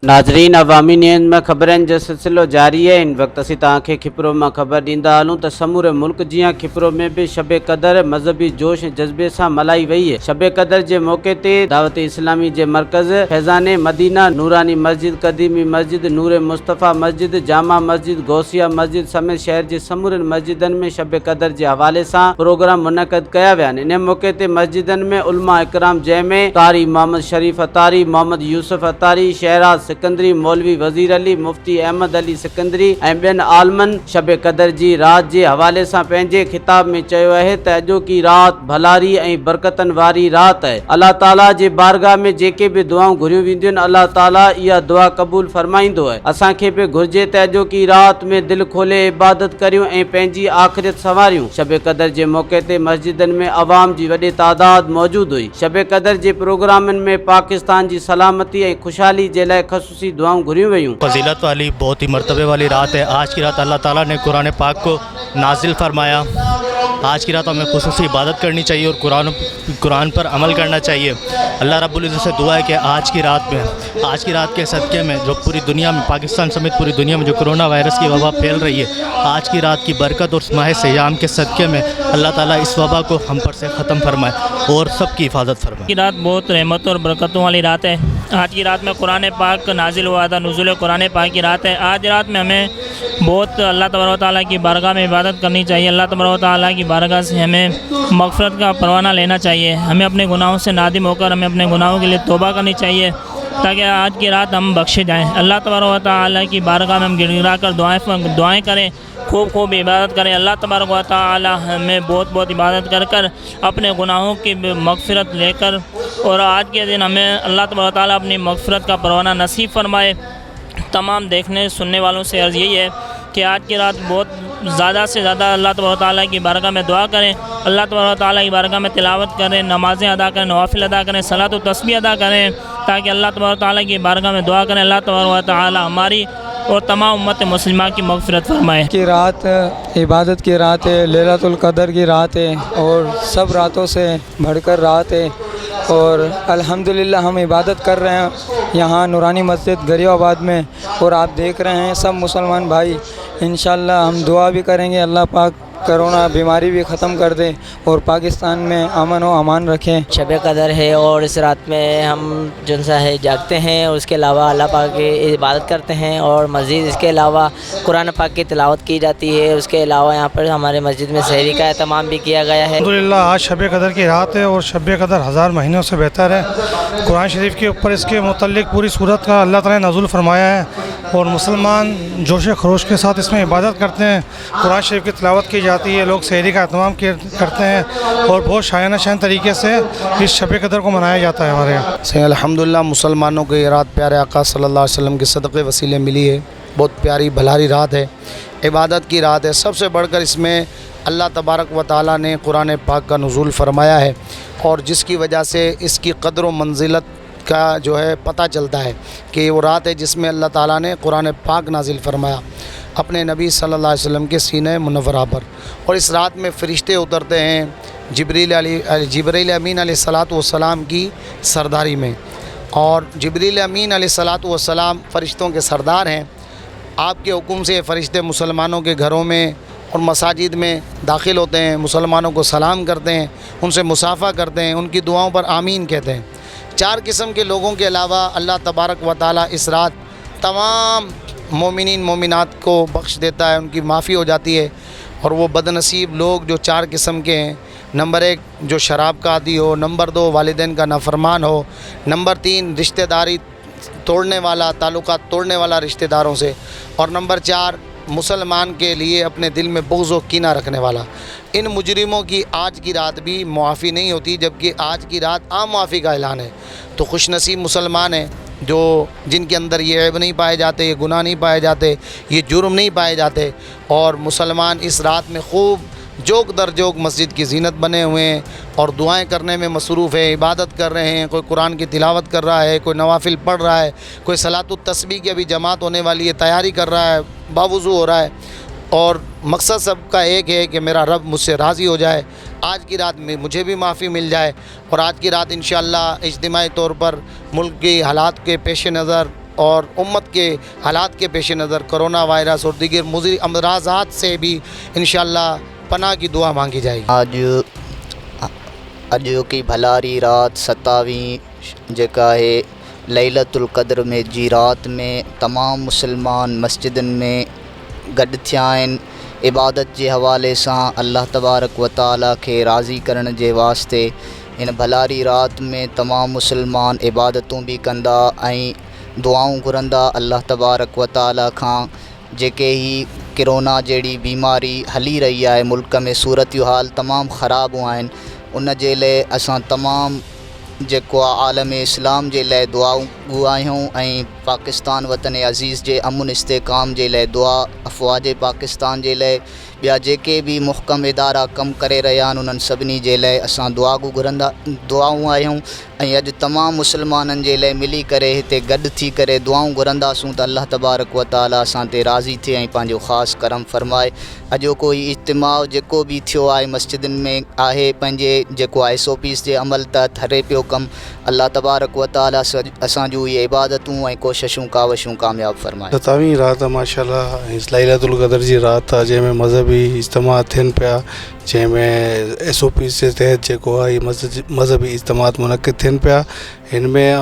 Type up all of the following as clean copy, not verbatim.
नाज़रीन, अवामी न्यूज़ में ख़बरनि जो सिलसिलो जारी है। इन वक्त असीं तव्हांखे खिपरो में ख़बर ॾींदा हलूं त समूरे मुल्क जियां खिपरो में भी शब क़दर मज़हबी जोश ऐं जज़्बे सां मल्हाई वई है। शब क़दर जे मौक़े ते दावत इस्लामी जे मरकज़ फैज़ाने मदीना, नूरानी मस्जिद, क़दीमी मस्जिद, नूर मुस्तफ़ा मस्जिद, जामा मस्जिद, गौसिया मस्जिद समेत शहर जे समूरनि मस्जिदनि में शब क़दर जे हवाले सां प्रोग्राम मुनक़द कया विया आहिनि। इन मौक़े ते मस्जिदनि में उलमा इकराम जंहिंमें कारी मोहम्मद शरीफ अतारी, मोहम्मद यूसुफ अतारी, शहराज सिकंदरी, मौलवी वज़ीर अली, मुफ्ती अहमद अली सिकंदरी ऐं ॿियनि आलमनि शब क़दर जी रात जे हवाले सां पंहिंजे खिताब में चयो आहे त अॼोकी रात भलारी ऐं बरकतनि वारी रात आहे। अल्लाह ताला जे बारगाह में जेके बि दुआऊं घुरियूं वेंदियूं आहिनि, अल्लाह ताला इहा दुआ क़बूल फरमाईंदो आहे। असांखे बि घुर्जे त अॼोकी रात में दिलि खोले इबादत करियूं ऐं पंहिंजी आख़िरत संवारियूं। शब क़दर जे मौक़े ते मस्जिदनि में अवाम जी वॾी तादाद मौजूद हुई। शब क़दर जे प्रोग्रामनि में पाकिस्तान जी सलामती ऐं खुशहाली जे लाइ ख़ुसूसी दुआऊं घुरियूं वयूं। फजीलत वाली बहुत ही मर्तबे वाली रात है। आज की रात अल्लाह ताला ने कुरान पाक को नाजिल फरमाया। आज की रात हमें खुसूसी इबादत करनी चाहिए और कुरान पर अमल करना चाहिए। अल्लाह रब्बुल इज़्ज़त से दुआ है कि आज की रात के सदक़े में जो पूरी दुनिया में, पाकिस्तान समेत पूरी दुनिया में जो कोरोना वायरस की वबा फैल रही है, आज की रात की बरकत और माह सियाम के सदक़े में अल्लाह ताला इस वबा को हम पर से ख़त्म फरमाए और सब की हिफाजत फरमाए। की रात बहुत रहमत और बरकतों वाली रात है। आज की रात में कुरान पाक नाजिल हुआ था, नुज़ूल कुरान पाक की रात है। आज रात में हमें बहुत अल्लाह तबारक व तआला की बारगाह में इबादत करनी चाहिए। अल्लाह तबारक व तआला की बारगाह से हमें मग़फ़िरत का परवाना लेना चाहिए। हमें अपने गुनाहों से नादिम होकर हमें अपने गुनाहों के लिए तौबा करनी चाहिए ताकि आज की रात हम बख्शे जाएँ। अल्लाह तबारक व तआला की बारगाह में हम गिड़गिड़ा कर दुआएँ करें, खूब इबादत करें। अल्लाह तबारक व तआला हमें बहुत इबादत कर अपने गुनाहों की मग़फ़िरत लेकर और आज के दिन हमें अल्लाह तबारक व तआला अपनी मग़फ़िरत का परवाना नसीब फरमाए। तमाम देखने सुनने वालों से अर्ज़ यही है कि आज की रात बहुत ज़्यादा से ज़्यादा अल्लाह तबारक व तआला की बारगाह में दुआ करें, अल्लाह तबारक व तआला की बारगाह में तिलावत करें, नमाज़ें अदा करें, नवाफिल अदा करें, सलात व तस्बीह अदा करें, ताकि अल्लाह तबारक व तआला की बारगाह में दुआ करें। अल्लाह तबारक व तआला हमारी और तमाम उम्मत मुस्लिमा की मग़फ़िरत फरमाए। की रात इबादत की रात है, लैलतुल क़दर की रात है और सब रातों से बढ़कर रात है। और अल्हम्दुलिल्लाह हम इबादत कर रहे हैं यहाँ नूरानी मस्जिद गरियाबाद में, और आप देख रहे हैं सब मुसलमान भाई। इंशाअल्लाह हम दुआ भी करेंगे अल्लाह पाक कोरोना बीमारी भी ख़त्म कर दे और पाकिस्तान में अमन व अमान रखें। शब क़दर है और इस रात में हम जो सा है जागते हैं, उसके अलावा अल्लाह पाक की इबादत करते हैं और मज़ीद इसके अलावा कुरान पाक की तिलावत की जाती है। उसके अलावा यहाँ पर हमारे मस्जिद में सहरी का एहतमाम भी किया गया है। अल्हम्दुलिल्लाह आज शब क़दर की रात है और शब क़दर हज़ार महीनों से बेहतर है। कुरान शरीफ के ऊपर इसके मुतल्लिक़ पूरी सूरत का अल्लाह ताला ने नज़ुल फरमाया है और मुसलमान जोश खरोश के साथ इसमें इबादत करते हैं। कुरान शरीफ की तिलावत की जाती है, लोग सहरी का एहतमाम करते हैं और बहुत शायाना शान तरीके से इस शब क़दर को मनाया जाता है हमारे यहाँ से। अल्हम्दुलिल्लाह मुसलमानों को ये रात प्यारे आका सल्लल्लाहु अलैहि वसल्लम के सदक़े वसीले मिली है। बहुत प्यारी भलारी रात है, इबादत की रात है। सबसे बढ़कर इसमें अल्लाह तबारक व तआला ने कुरान पाक का नुज़ूल फरमाया है और जिसकी वजह से इसकी क़द्र व मंजिलत का जो है पता चलता है कि वो रात है जिसमें अल्लाह ताला ने कुरान पाक नाजिल फरमाया अपने नबी सल्लल्लाहु अलैहि वसल्लम के सीने मुनव्वरा पर। और इस रात में फ़रिश्ते उतरते हैं जिब्रील अमीन अलैहिस्सलातु वस्सलाम की सरदारी में, और जिब्रील अमीन अलैहिस्सलातु वस्सलाम फ़रिश्तों के सरदार हैं। आपके हुक्म से फ़रिश्ते मुसलमानों के घरों में और मसाजिद में दाखिल होते हैं, मुसलमानों को सलाम करते हैं, उनसे मुसाफ़ा करते हैं, उनकी दुआओं पर आमीन कहते हैं। 4 किस्म के लोगों के अलावा अल्लाह तबारक व तआला इस रात तमाम मोमिनीन मोमिनात को बख्श देता है, उनकी माफ़ी हो जाती है। और वो बदनसीब लोग जो 4 किस्म के हैं, नंबर 1 जो शराब का आदी हो, नंबर 2 वालिदैन का नाफरमान हो, नंबर 3 रिश्तेदारी तोड़ने वाला, ताल्लुकात तोड़ने वाला रिश्तेदारों से, और नंबर 4 मुसलमान के लिए अपने दिल में बुग़्ज़ व कीना रखने वाला। इन मुजरिमों की आज की रात भी मुआफ़ी नहीं होती, जबकि आज की रात आम मुआफ़ी का ऐलान है। तो खुशनसीब मुसलमान हैं जो जिनके अंदर ये ऐब नहीं पाए जाते, ये गुनाह नहीं पाए जाते, ये जुर्म नहीं पाए जाते। और मुसलमान इस रात में खूब जोक दर जोक मस्जिद की ज़ीनत बने हुए हैं और दुआएं करने में मसरूफ़ है, इबादत कर रहे हैं। कोई कुरान की तिलावत कर रहा है, कोई नवाफिल पढ़ रहा है, कोई सलातुत तस्बीह की अभी जमात होने वाली है, तैयारी कर रहा है, बावुज़ू हो रहा है। और मकसद सबका एक है कि मेरा रब मुझसे राज़ी हो जाए, आज की रात में मुझे भी माफ़ी मिल जाए। और आज की रात इंशाअल्लाह इज्तिमाई तौर पर मुल्क की हालात के पेश नज़र اور امت کے حالات کے پیش نظر کرونا وائرس اور دیگر مضر امراضات سے بھی انشاءاللہ پناہ کی دعا مانگی جائے گی۔ اج کی بھلاری رات 27 جکا ہے لیلۃ القدر میں جی رات میں تمام مسلمان مسجدن میں گڈ تھیا آہن عبادت کے حوالے سے اللہ تبارک و تعالی کے راضی کرنے کے واسطے۔ ان بھلاری رات میں تمام مسلمان عبادتوں بھی کندا دعاؤں گھرندا اللہ تبارک و تعالی کھاں جے ہی کرونا جیڑی بیماری ہلی رہی ہے ملک میں صورتحال تمام خراب ہوا ہیں ان کے لیے اساں تمام جیکو عالم اسلام کے لیے دعاؤں گواہوں پاکستان وطن عزیز کے امن استحکام کے لیے دعا افواج پاکستان کے لیے بیا جے بھی محکم ادارہ کم کرے رہا انہوں سبنی کے لیے اساں دعا گھرندا دعاؤں آیوں اج تمام مسلمانن کے لیے ملی کرے ہتے گڈ تھی کرے دعاؤں گھرندا سوں تو اللہ تبارک و تعالی اساں تے راضی تھے پانجو خاص کرم فرمائے۔ اجو کوئی اجتماع جکو بھی تھیو آئے مسجدن میں آہے پنجے جکو SOPs کے عمل تحت ہرے پیو کم اللہ تبارک و تعالی اساں جو یہ عبادتوں کوششوں کاوشوں کامیاب فرمائے۔ 27 رات ماشاءاللہ لیلۃ القدر جی رات جے میں مذہبی اجتماع تھن پیا جے میں SOPs کے تحت جکو ہے مذہبی اجتماعات منعقد تھن پیا ان میں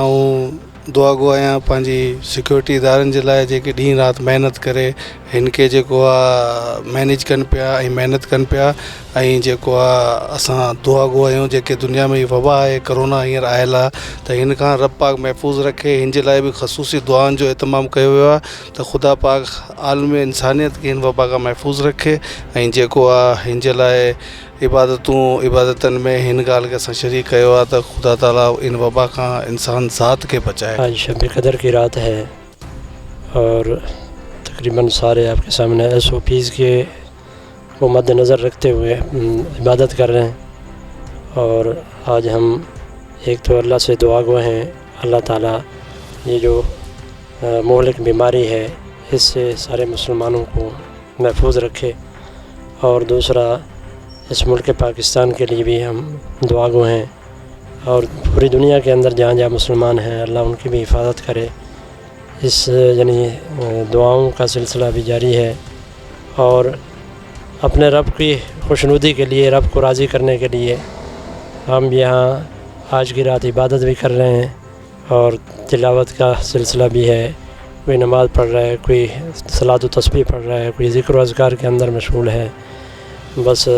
دعا گو آیا پانچی سیکورٹی ادارن کے لائے جے کہ ڈین رات محنت کرے ان کے جکو مینیج کن پیا محنت کن پیا جکو اساں دعا گو آیوں جے کہ دنیا میں وبا ہے کرونا ہیر آयल ہے تو ان کا رب پاک محفوظ رکھے ان کے لائے بھی خصوصی دعاؤں جو اہتمام کیا ہوا تو خدا پاک عالم انسانیت کے ان وبا کا محفوظ رکھے جکو ان کے لائے عبادتن میں ان گال کے ساتھ شریک کیا تو خدا تعالیٰ ان وبا کا انسان ذات کے بچائے۔ آج شب قدر کی رات ہے اور تقریباً سارے آپ کے سامنے SOPs کے کو مد نظر رکھتے ہوئے عبادت کر رہے ہیں اور آج ہم ایک تو اللہ سے دعا گو ہیں اللہ تعالیٰ یہ جو مہلک بیماری ہے اس سے سارے مسلمانوں کو محفوظ رکھے اور دوسرا اس ملک پاکستان کے لیے بھی ہم دعا گو ہیں اور پوری دنیا کے اندر جہاں جہاں مسلمان ہیں اللہ ان کی بھی حفاظت کرے۔ اس یعنی دعاؤں کا سلسلہ بھی جاری ہے اور اپنے رب کی خوشنودی کے لیے رب کو راضی کرنے کے لیے ہم یہاں آج کی رات عبادت بھی کر رہے ہیں اور تلاوت کا سلسلہ بھی ہے، کوئی نماز پڑھ رہا ہے، کوئی صلاۃ و تسبیح پڑھ رہا ہے، کوئی ذکر و اذکار کے اندر مشغول ہے۔ بس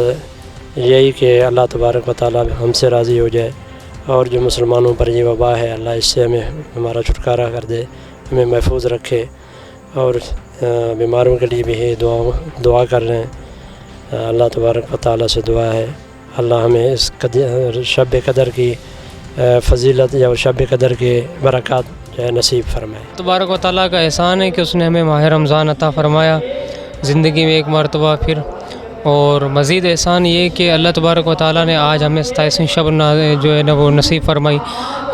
یہی کہ اللہ تبارک و تعالیٰ ہم سے راضی ہو جائے اور جو مسلمانوں پر یہ وبا ہے اللہ اس سے ہمیں ہمارا چھٹکارا کر دے، ہمیں محفوظ رکھے اور بیماروں کے لیے بھی دعا کر رہے ہیں۔ اللہ تبارک و تعالیٰ سے دعا ہے اللہ ہمیں اس شب قدر کی فضیلت یا شب قدر کے برکات جو ہے نصیب فرمائے۔ تبارک و تعالیٰ کا احسان ہے کہ اس نے ہمیں ماہ رمضان عطا فرمایا زندگی میں ایک مرتبہ پھر، اور مزید احسان یہ کہ اللہ تبارک و تعالیٰ نے آج ہمیں 27ویں شب جو ہے نا وہ نصیب فرمائی۔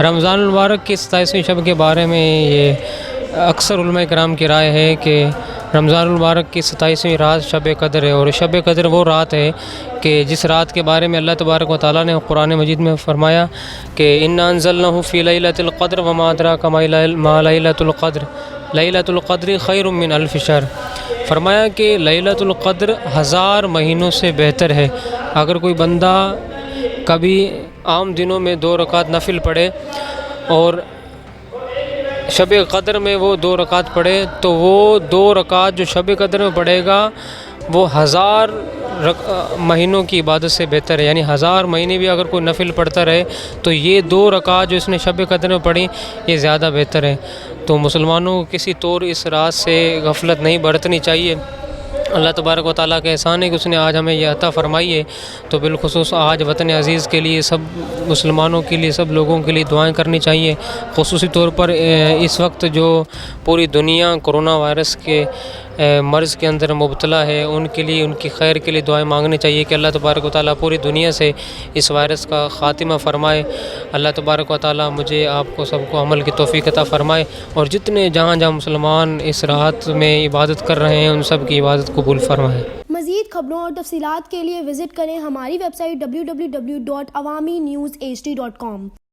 رمضان المبارک کی 27ویں شب کے بارے میں یہ اکثر علماء کرام کی رائے ہے کہ رمضان المبارک کی 27ویں رات شب قدر ہے، اور شب قدر وہ رات ہے کہ جس رات کے بارے میں اللہ تبارک و تعالیٰ نے قرآن مجید میں فرمایا کہ انا انزلناہ فی لیلۃ القدر وما ادراک ما لیلۃ القدر لیلۃ القدر خیر من الف شہر۔ فرمایا کہ لیلۃ القدر 1000 مہینوں سے بہتر ہے۔ اگر کوئی بندہ کبھی عام دنوں میں 2 رکعت نفل پڑھے اور شب قدر میں وہ 2 رکعت پڑھے تو وہ 2 رکعت جو شب قدر میں پڑھے گا وہ 1000 مہینوں کی عبادت سے بہتر ہے۔ یعنی 1000 مہینے بھی اگر کوئی نفل پڑھتا رہے تو یہ 2 رکعت جو اس نے شب قدر میں پڑھی یہ زیادہ بہتر ہے۔ تو مسلمانوں کو کسی طور اس رات سے غفلت نہیں برتنی چاہیے۔ اللہ تبارک و تعالیٰ کا احسان ہے کہ اس نے آج ہمیں یہ عطا فرمائی ہے، تو بالخصوص آج وطن عزیز کے لیے سب مسلمانوں کے لیے سب لوگوں کے لیے دعائیں کرنی چاہیے۔ خصوصی طور پر اس وقت جو پوری دنیا کرونا وائرس کے مرض کے اندر مبتلا ہے ان کے لیے ان کی خیر کے لیے دعائیں مانگنی چاہیے کہ اللہ تبارک و تعالیٰ پوری دنیا سے اس وائرس کا خاتمہ فرمائے۔ اللہ تبارک و تعالیٰ مجھے آپ کو سب کو عمل کی توفیق عطا فرمائے، اور جتنے جہاں جہاں مسلمان اس رات میں عبادت کر رہے ہیں ان سب کی عبادت قبول فرمائے۔ مزید خبروں اور تفصیلات کے لیے وزٹ کریں ہماری ویب سائٹ www.awami newshd.com۔